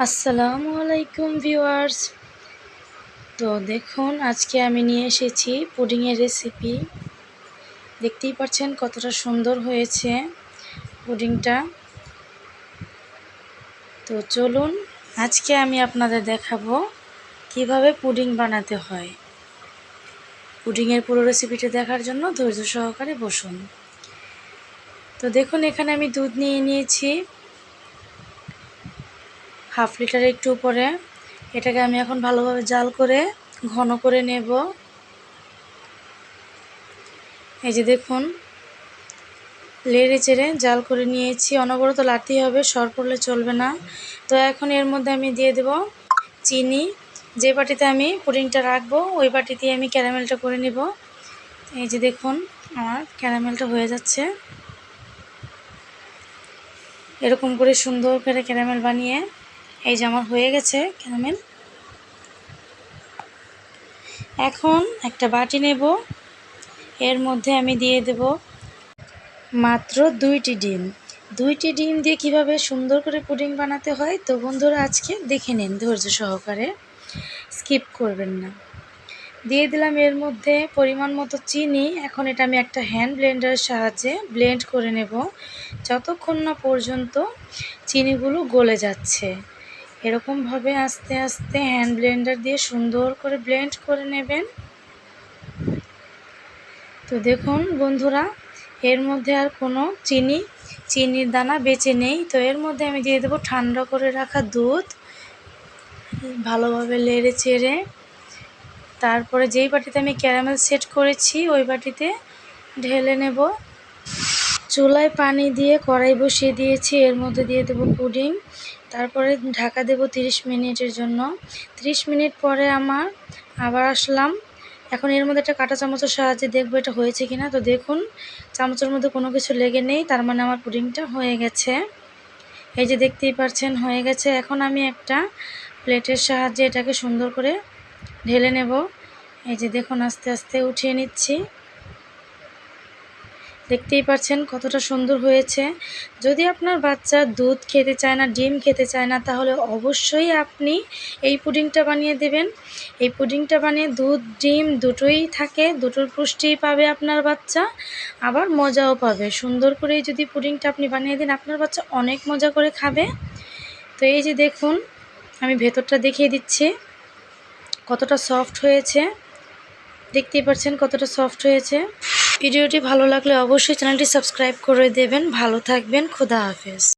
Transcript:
আসসালামু আলাইকুম ভিউয়ার্স। তো দেখুন, আজকে আমি নিয়ে এসেছি পুডিংয়ের রেসিপি। দেখতেই পাচ্ছেন কতটা সুন্দর হয়েছে পুডিংটা। তো চলুন, আজকে আমি আপনাদের দেখাবো কিভাবে পুডিং বানাতে হয়। পুডিংয়ের পুরো রেসিপিটা দেখার জন্য ধৈর্য সহকারে বসুন। তো দেখুন, এখানে আমি দুধ নিয়ে নিয়েছি হাফ লিটারের একটু উপরে। এটাকে আমি এখন ভালোভাবে জাল করে ঘন করে নেব। এই যে দেখুন, লেড়ে চেড়ে জাল করে নিয়েছি। অনবরত লাড়তেই হবে, সর পড়লে চলবে না। তো এখন এর মধ্যে আমি দিয়ে দেব চিনি। যে বাটিতে আমি পুডিংটা রাখবো ওই বাটিতে আমি ক্যারামেলটা করে নিব। এই যে দেখুন, আমার ক্যারামেলটা হয়ে যাচ্ছে। এরকম করে সুন্দর করে ক্যারামেল বানিয়ে এই যে আমার হয়ে গেছে ক্যারামেল। এখন একটা বাটি নেব, এর মধ্যে আমি দিয়ে দেব মাত্র 2টি ডিম। 2টি ডিম দিয়ে কিভাবে সুন্দর করে পুডিং বানাতে হয়, তো বন্ধুরা আজকে দেখে নিন ধৈর্য সহকারে, স্কিপ করবেন না। দিয়ে দিলাম এর মধ্যে পরিমাণ মতো চিনি। এখন এটা আমি একটা হ্যান্ড ব্লেন্ডারের সাহায্যে ব্লেন্ড করে নেব, যতক্ষণ না পর্যন্ত চিনিগুলো গলে যাচ্ছে। এরকমভাবে আস্তে আস্তে হ্যান্ড ব্লেন্ডার দিয়ে সুন্দর করে ব্লেন্ড করে নেবেন। তো দেখুন বন্ধুরা, এর মধ্যে আর কোনো চিনির দানা বেঁচে নেই। তো এর মধ্যে আমি দিয়ে দেবো ঠান্ডা করে রাখা দুধ। ভালোভাবে নেড়ে চেড়ে তারপরে যেই বাটিতে আমি ক্যারামেল সেট করেছি ওই বাটিতে ঢেলে নেব। চুলায় পানি দিয়ে কড়াই বসিয়ে দিয়েছি, এর মধ্যে দিয়ে দেবো পুডিং। তারপরে ঢাকা দেব 30 মিনিটের জন্য। 30 মিনিট পরে আমার আবার আসলাম। এখন এর মধ্যে একটা কাঁটা চামচের সাহায্যে দেখবো এটা হয়েছে কিনা। তো দেখুন, চামচের মধ্যে কোনো কিছু লেগে নেই, তার মানে আমার পুডিংটা হয়ে গেছে। এই যে দেখতেই পাচ্ছেন হয়ে গেছে। এখন আমি একটা প্লেটের সাহায্যে এটাকে সুন্দর করে ঢেলে নেব। এই যে দেখুন, আস্তে আস্তে উঠিয়ে নিচ্ছি। দেখতেই পাচ্ছেন কতটা সুন্দর হয়েছে। যদি আপনার বাচ্চা দুধ খেতে চায় না, ডিম খেতে চায় না, তাহলে অবশ্যই আপনি এই পুডিংটা বানিয়ে দেবেন। এই পুডিংটা বানিয়ে দুধ ডিম দুটোই থাকে, দুটোর পুষ্টিই পাবে আপনার বাচ্চা, আবার মজাও পাবে। সুন্দর করে যদি পুডিংটা আপনি বানিয়ে দেন, আপনার বাচ্চা অনেক মজা করে খাবে। তো এই যে দেখুন, আমি ভেতরটা দেখিয়ে দিচ্ছি কতটা সফট হয়েছে। দেখতেই পাচ্ছেন কতটা সফট হয়েছে। ভিডিওটি ভালো লাগলে অবশ্যই চ্যানেলটি সাবস্ক্রাইব করে দেবেন। ভালো থাকবেন, খোদা হাফেজ।